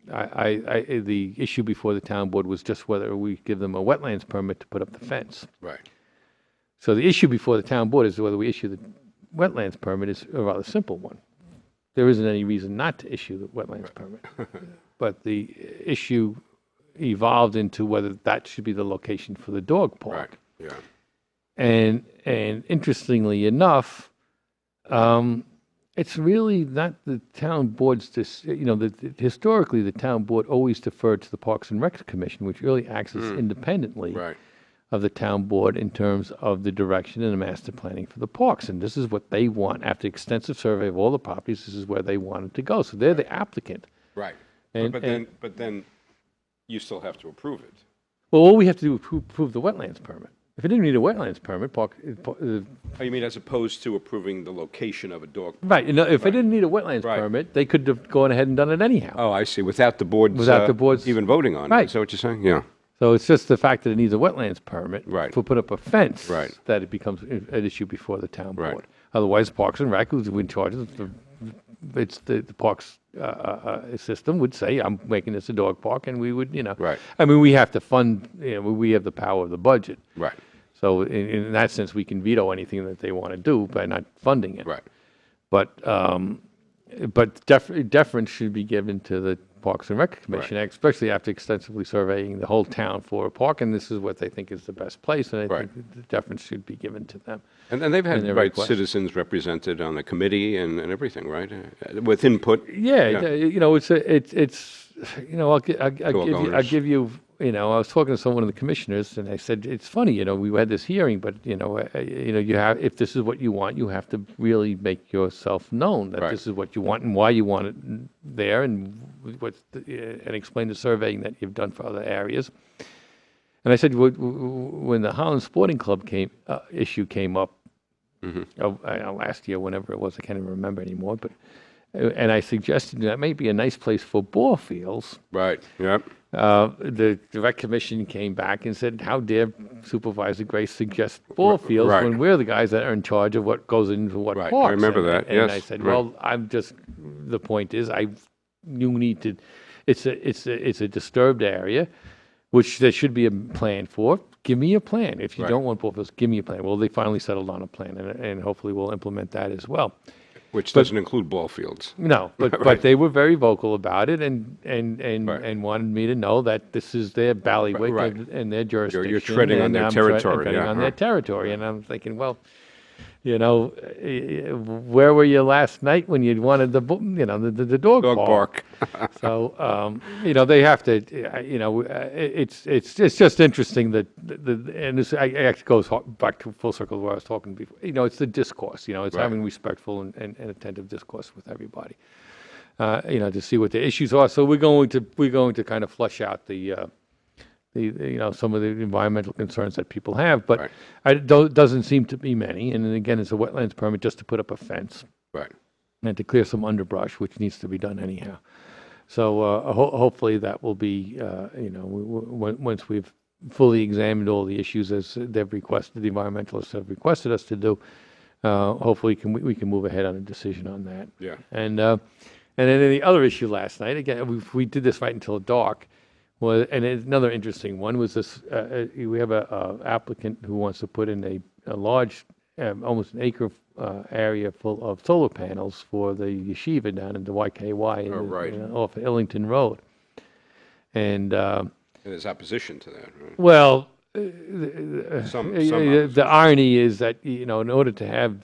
The issue before the town board was just whether we give them a wetlands permit to put up the fence. Right. So the issue before the town board is whether we issue the wetlands permit is a rather simple one. There isn't any reason not to issue the wetlands permit. But the issue evolved into whether that should be the location for the dog park. Right. Yeah. And interestingly enough, it's really not the town board's, historically the town board always deferred to the Parks and Rec Commission, which really acts as independently of the town board in terms of the direction and the master planning for the parks. And this is what they want. After extensive survey of all the properties, this is where they wanted to go. So they're the applicant. Right. And, But then you still have to approve it. well, all we have to do is approve the wetlands permit. If it didn't need a wetlands permit, Oh, you mean as opposed to approving the location of a dog? right, if it didn't need a wetlands Right. permit, they could have gone ahead and done it anyhow. Oh, I see. Without the board's even voting on it. Right. Is that what you're saying? Yeah. So it's just the fact that it needs a wetlands permit Right. to put up a fence Right. that it becomes an issue before the town Right. board. Otherwise, Parks and Rec, who's in charge of the parks system, would say, I'm making this a dog park, and we would, Right. I mean, we have to fund, we have the power of the budget. Right. So in that sense, we can veto anything that they want to do by not funding it. Right. But deference should be given to the Parks and Rec Commission, especially after extensively surveying the whole town for a park, and this is what they think is the best place, and I think the deference should be given to them. And they've had their right request. Citizens represented on the committee and everything, right? With input. Yeah, I'll give you, I was talking to someone of the commissioners, and I said, it's funny, we had this hearing, but, you have, if this is what you want, you have to really make yourself known that this is what you want and why you want it there, and and explain the surveying that you've done for other areas. And I said, when the Holland Sporting Club issue came up, last year, whenever it was, I can't even remember anymore, but, and I suggested that may be a nice place for ball fields. Right, yep. The Rec Commission came back and said, how dare Supervisor Grace suggest ball fields when we're the guys that are in charge of what goes into what parks? I remember that, and I said, well, the point is, you need to, it's a disturbed area, which there should be a plan for. Give me a plan. If you don't want ball fields, give me a plan. Well, they finally settled on a plan, and hopefully we'll implement that as well. Which doesn't include ball fields. No, but they were very vocal about it, and wanted me to know that this is their bailiwick and their jurisdiction. You're treading on their territory. Treading on their territory, and I'm thinking, well, where were you last night when you wanted the dog park? So they have to. It's just interesting that and this actually goes back to full circle where I was talking before. It's the discourse. It's having respectful and attentive discourse with everybody. To see what the issues are. So we're going to kind of flush out the some of the environmental concerns that people have, but doesn't seem to be many. And then again, it's a wetlands permit just to put up a fence, and to clear some underbrush, which needs to be done anyhow. So hopefully that will be, once we've fully examined all the issues as they've requested, the environmentalists have requested us to do. Hopefully we can move ahead on a decision on that. Yeah. And then the other issue last night, again, we did this right until dark. Well, and another interesting one was this, we have a applicant who wants to put in a large, almost an acre area full of solar panels for the yeshiva down in the YKY off of Illington Road. And there's opposition to that, right? Well, Some the irony is that, in order to have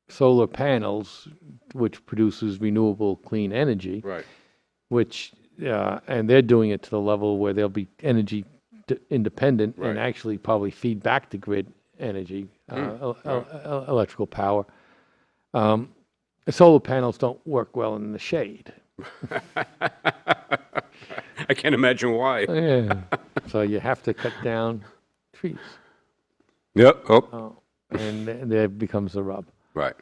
solar panels, which produces renewable clean energy, which and they're doing it to the level where they'll be energy independent and actually probably feed back the grid energy, electrical power. Solar panels don't work well in the shade. I can't imagine why. Yeah. So you have to cut down trees. Yep. And there becomes the rub. Right.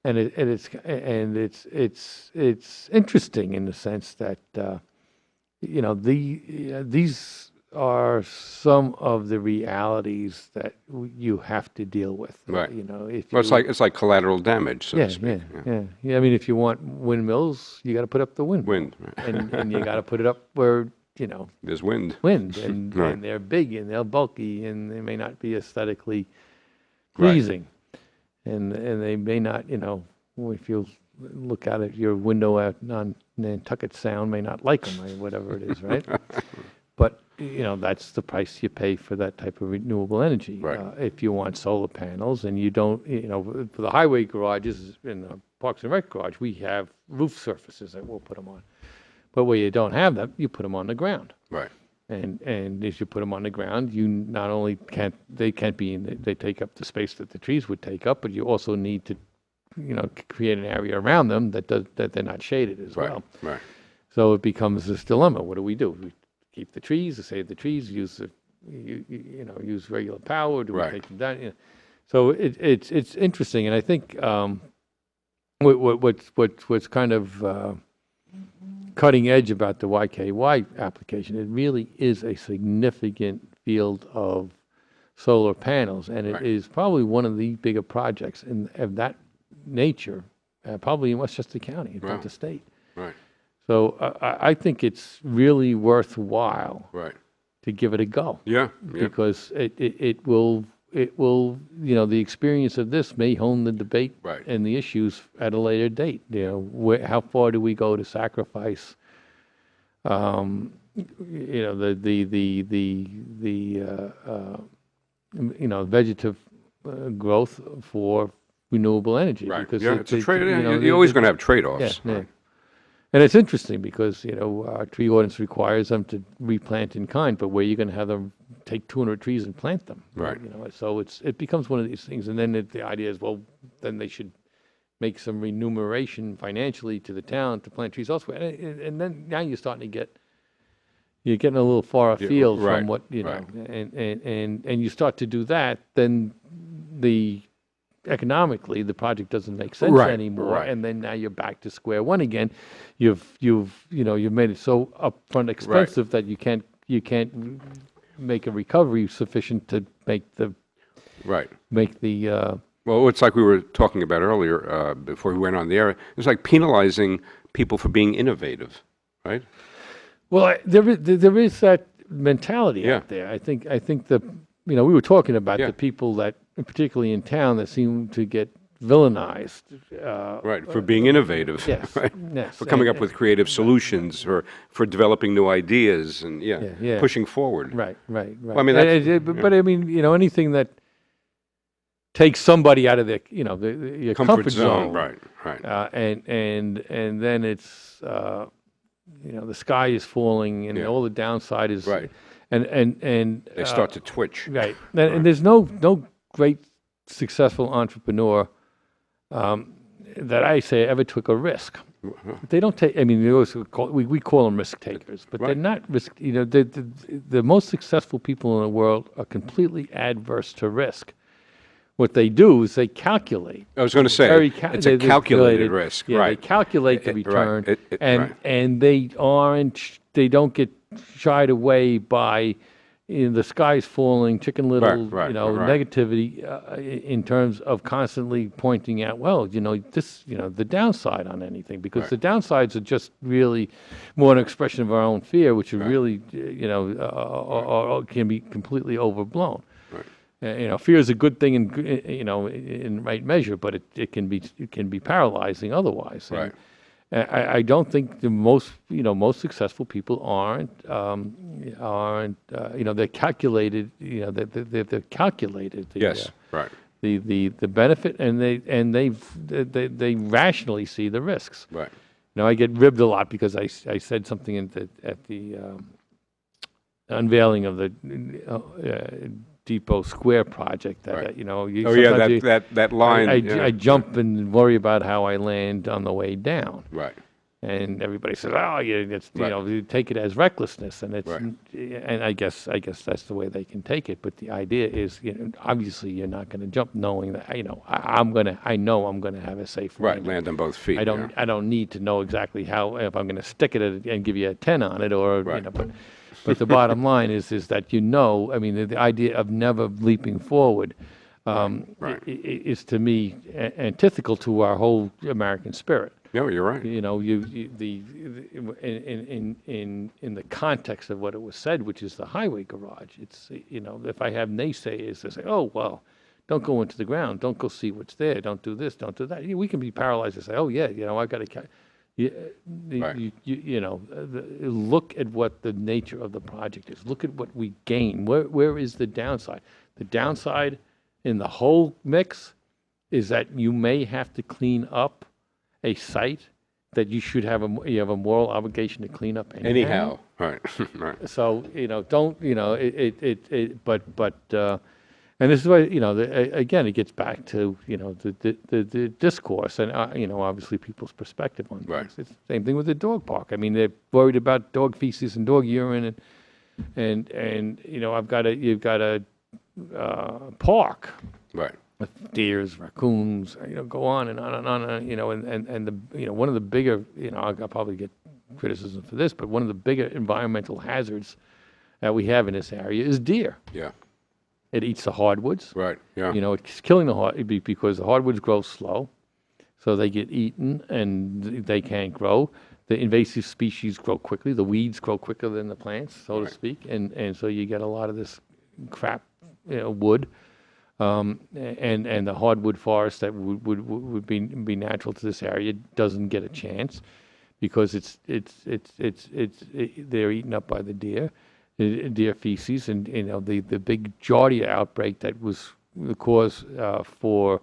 it's interesting in the sense that these are some of the realities that you have to deal with. Right. If Well, you, it's like collateral damage, so to speak. yeah. I mean, if you want windmills, you got to put up the windmill, Wind. and you got to put it up where There's wind. and Right. and they're big and they're bulky and they may not be aesthetically Right. pleasing, and they may not, if you look out at your window out on Nantucket Sound, may not like them or whatever it is, right? But that's the price you pay for that type of renewable energy. Right. If you want solar panels, and you don't, for the highway garages in the Parks and Rec garage, we have roof surfaces that we'll put them on. But where you don't have them, you put them on the ground. Right. And as you put them on the ground, you not only they take up the space that the trees would take up, but you also need to, create an area around them that they're not shaded as Right. well. Right. So it becomes this dilemma. What do? We keep the trees, to save the trees, use regular power, do we Right. take them down? So it's interesting, and I think what's kind of cutting edge about the YKY application, it really is a significant field of solar panels, and it Right. is probably one of the bigger projects of that nature, probably in Westchester County, if Wow. not the state. Right. So I think it's really worthwhile Right. to give it a go, Yeah. Yeah. because it will, the experience of this may hone the debate Right. and the issues at a later date. How far do we go to sacrifice, vegetative growth for renewable energy? Right. Because Yeah. It's a trade. You're always going to have trade-offs. yeah. And it's interesting because, our tree ordinance requires them to replant in kind, but where are you going to have them take 200 trees and plant them? Right. So it becomes one of these things. And then the idea is, well, then they should make some remuneration financially to the town to plant trees elsewhere. And then now you're starting to you're getting a little far afield right, from what, right. and you start to do that, then economically, the project doesn't make sense Right, anymore, right. and then now you're back to square one again. You've made it so upfront expensive that you can't make a recovery sufficient to make the Right. Well, it's like we were talking about earlier before we went on the air. It's like penalizing people for being innovative, right? Well, there is that mentality Yeah. out there. I think we were talking about Yeah. the people that, particularly in town, that seem to get villainized. Right, for being innovative. Yes, Right? yes. For coming And- up with creative solutions, or for developing new ideas, and Yeah. pushing forward. Right. Well, I mean, But I mean, anything that takes somebody out of their, your comfort zone. Right. And then it's, the sky is falling, and Yeah. all the downside is, Right. and They start to twitch. right. And there's no great successful entrepreneur that I say ever took a risk. They don't take. I mean, we call them risk takers, but they're Right. not risk. The most successful people in the world are completely adverse to risk. What they do is they calculate. I was going to say, it's a calculated risk, Yeah, right? they calculate the Right. return, Right. and they don't get shied away by the sky's falling, Chicken Little, Right. negativity in terms of constantly pointing out, well, the downside on anything, because Right. the downsides are just really more an expression of our own fear, which are Right. really, can be completely overblown. Right. Fear is a good thing in right measure, but it can be paralyzing otherwise. And Right. I don't think the most successful people aren't they're calculated, they've calculated Yes. Right. the benefit, and they rationally see the risks. Right. I get ribbed a lot because I said something at the unveiling of the Depot Square project that, Right. sometimes that line. I jump and worry about how I land on the way down. Right. and everybody says, "Oh, it's Right. you take it as recklessness," and it's Right. and I guess that's the way they can take it. But the idea is, obviously, you're not going to jump knowing that I know I'm gonna have a safe Right, landing. land on both feet. I don't need to know exactly how if I'm going to stick it and give you a 10 on it or Right. but the bottom line is that I mean the idea of never leaping forward Right. is to me antithetical to our whole American spirit. No, you're right. In the context of what it was said, which is the highway garage, it's if I have naysayers, they say, oh well, don't go into the ground, don't go see what's there, don't do this, don't do that. We can be paralyzed and say, oh yeah, I've got to. Right. Look at what the nature of the project is. Look at what we gain. Where is the downside? The downside in the whole mix is that you may have to clean up a site that you should have you have a moral obligation to clean up anyhow. Right. Right. So don't and this is why again it gets back to the discourse and obviously people's perspective on Right. things. It's the same thing with the dog park. I mean they're worried about dog feces and dog urine and you've got a park Right. with deers, raccoons, go on and on and on, and the one of the bigger, I'll probably get criticism for this, but one of the bigger environmental hazards that we have in this area is deer. Yeah. It eats the hardwoods. Right. Yeah. It's killing because the hardwoods grow slow, so they get eaten and they can't grow. The invasive species grow quickly. The weeds grow quicker than the plants, so to speak, and so you get a lot of this crap, wood. And the hardwood forest that would be natural to this area doesn't get a chance because they're eaten up by the deer feces, and the big Giardia outbreak that was the cause for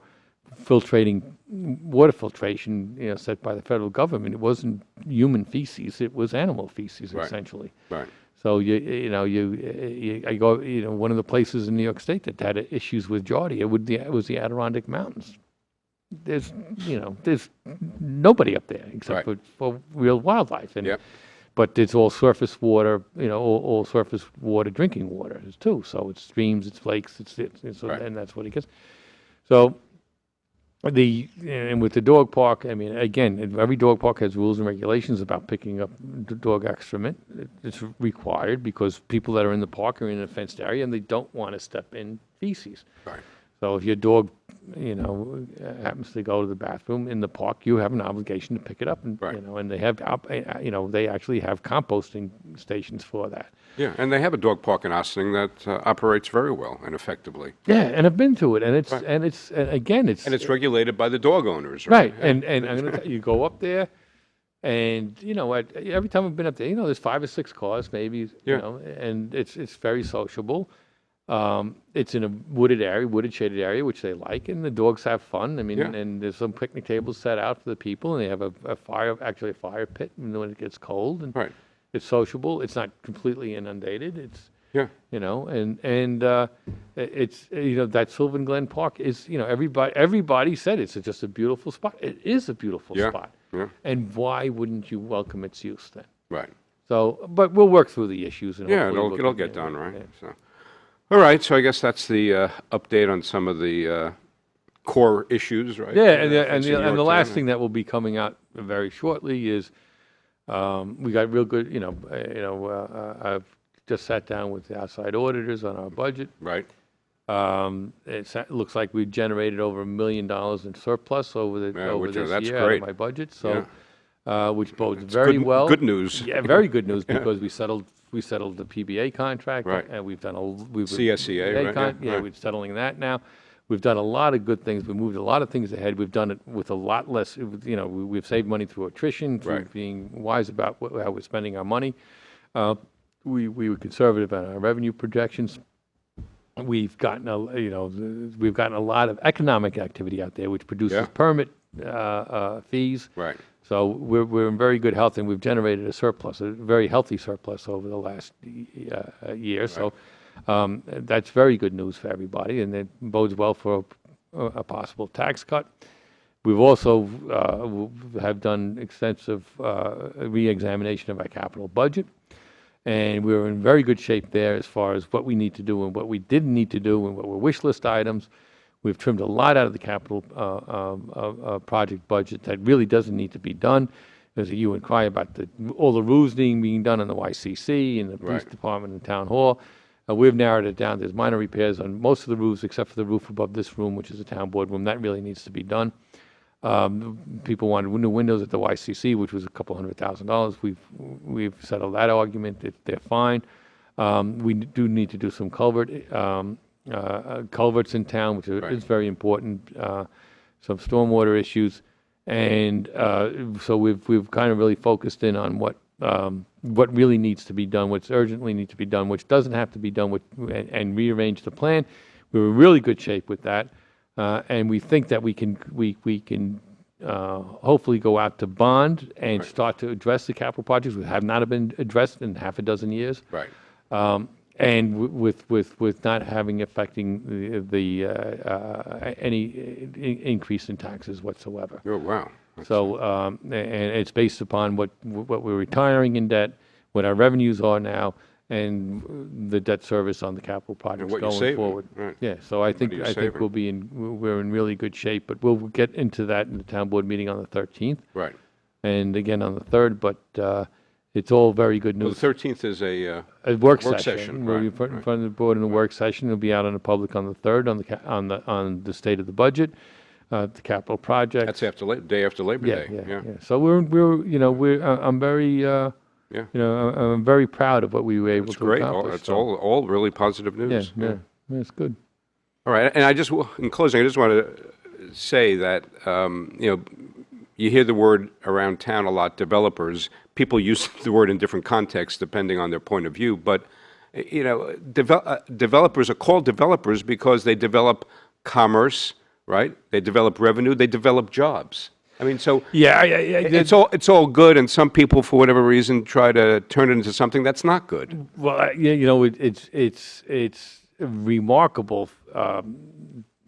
water filtration set by the federal government. It wasn't human feces; it was animal feces essentially. Right. So I go one of the places in New York State that had issues with Giardia was the Adirondack Mountains. There's nobody up there except for real wildlife, but it's all surface water, all surface water, drinking water too. So it's streams, it's lakes, and that's what it gets. So and with the dog park, I mean, again, every dog park has rules and regulations about picking up dog excrement. It's required because people that are in the park are in a fenced area and they don't want to step in feces. Right. So if your dog, happens to go to the bathroom in the park, you have an obligation to pick it up, and and they have, they actually have composting stations for that. Yeah, and they have a dog park in Ossining that operates very well and effectively. Yeah, and I've been to it, and it's it's regulated by the dog owners, right? right? And I'm going to tell you, go up there, and every time I've been up there, there's 5 or 6 cars maybe, and it's very sociable. It's in a wooded shaded area, which they like, and the dogs have fun. I mean, and there's some picnic tables set out for the people, and they have a fire pit when it gets cold, and it's sociable. It's not completely inundated. It's it's that Sylvan Glen Park is everybody said it's just a beautiful spot. It is a beautiful spot. Yeah. And why wouldn't you welcome its use then? Right. So, but we'll work through the issues. And it'll get done, right? Yeah. So. All right, so I guess that's the update on some of the core issues, right? Yeah, and the last thing that will be coming out very shortly is we got real good. I've just sat down with the outside auditors on our budget. Right. It looks like we've generated over $1 million in surplus over this year out of my budget. So, which bodes very well. Good news. Yeah, very good news because we settled the PBA contract, right? And we've done CSCA, right? We're settling that now. We've done a lot of good things. We moved a lot of things ahead. We've done it with a lot less. We've saved money through attrition, through being wise about how we're spending our money. We were conservative on our revenue projections. We've gotten a lot of economic activity out there, which produces permit fees. Right. So we're in very good health, and we've generated a surplus, a very healthy surplus over the last year. Right. So that's very good news for everybody, and it bodes well for a possible tax cut. We've also have done extensive re-examination of our capital budget, and we're in very good shape there as far as what we need to do and what we didn't need to do and what were wish list items. We've trimmed a lot out of the capital project budget that really doesn't need to be done. There's a hue and cry about all the roofs being done in the YCC and the police department and town hall. We've narrowed it down. There's minor repairs on most of the roofs except for the roof above this room, which is a town board room. That really needs to be done. People wanted new windows at the YCC, which was a couple $100,000. We've settled that argument. They're fine. We do need to do some culverts in town, which is very important. Some stormwater issues, and so we've kind of really focused in on what really needs to be done, what's urgently needs to be done, which doesn't have to be done, and rearrange the plan. We're in really good shape with that. And we think that we can hopefully go out to bond and start to address the capital projects which have not been addressed in half a dozen years. Right. And with not having affecting any increase in taxes whatsoever. Oh, wow. So and it's based upon what we're retiring in debt, what our revenues are now, and the debt service on the capital projects going forward. Right. Yeah, so I think we're in really good shape, but we'll get into that in the town board meeting on the 13th. Right. And again on the 3rd, but it's all very good news. Well, the 13th is a work session. We'll be in Right, front of the board in the work session. It'll be out on the public on the 3rd on the state of the budget, the capital project. That's day after Labor Day. Yeah. So I'm very. Yeah. I'm very proud of what we were able to accomplish. It's all really positive news. Yeah, it's good. All right, and in closing, I just want to say that you hear the word around town a lot, developers. People use the word in different contexts depending on their point of view, but developers are called developers because they develop commerce, right? They develop revenue, they develop jobs. I mean, so it's all good, and some people, for whatever reason, try to turn it into something that's not good. Well, it's remarkable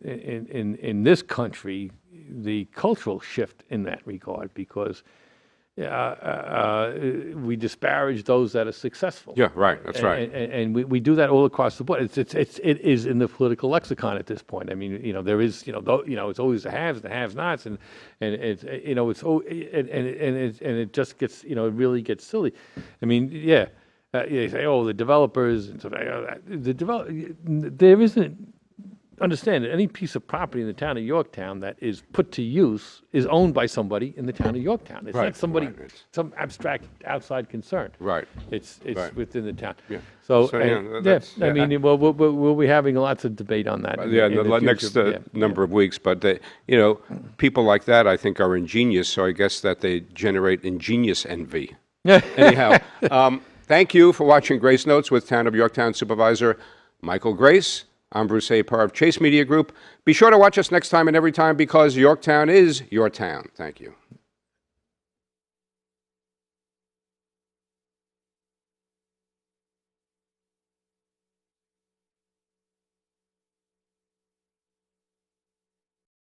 in this country, the cultural shift in that regard, because we disparage those that are successful. Yeah, right. That's right. And we do that all across the board. It is in the political lexicon at this point. I mean, there is, it's always the haves, the have-nots, and it's, and it just gets, it really gets silly. I mean, you say, the developers, and so there isn't. Understand that any piece of property in the town of Yorktown that is put to use is owned by somebody in the town of Yorktown. It's not somebody, some abstract outside concern. Right. It's within the town. Yeah. I mean, we'll be having lots of debate on that. In the next number of weeks. But people like that, I think, are ingenious. So I guess that they generate ingenious envy. Anyhow, thank you for watching Grace Notes with Town of Yorktown Supervisor Michael Grace. I'm Bruce Apar of Chase Media Group. Be sure to watch us next time and every time because Yorktown is your town. Thank you.